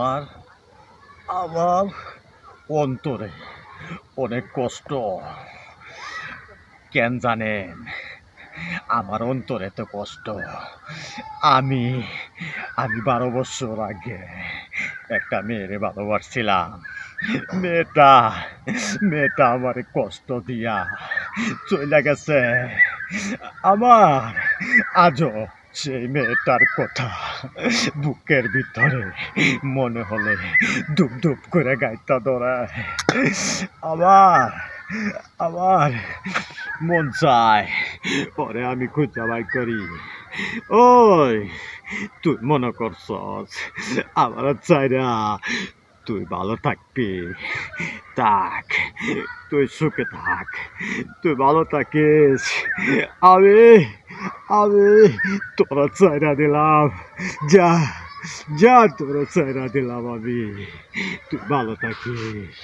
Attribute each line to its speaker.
Speaker 1: আর আমার অন্তরে অনেক কষ্ট। কেন জানেন? আমার অন্তরে এত কষ্ট। আমি আমি ১২ বছর আগে একটা মেয়েরে ভালোবাসছিলাম। মেয়েটা মেয়েটা আমারে কষ্ট দিয়া চইলা গেছে। আমার আজও সেই মেয়েটার কথা বুকের ভিতরে মনে হলে ধুপ ধুপ করে গাইতা ধরায়। আমার আমার মন চায় পরে আমি খুঁজা বাই করি। ওই তুই মনে করছস আমার চাইরা তুই ভালো থাকবি? থাক, তুই সুখে থাক, তুই ভালো থাকিস। আমি আমি তোরা চাইরা দিলাম। যা যা তোরা চাইরা দিলাম আমি। তুই ভালো থাকিস।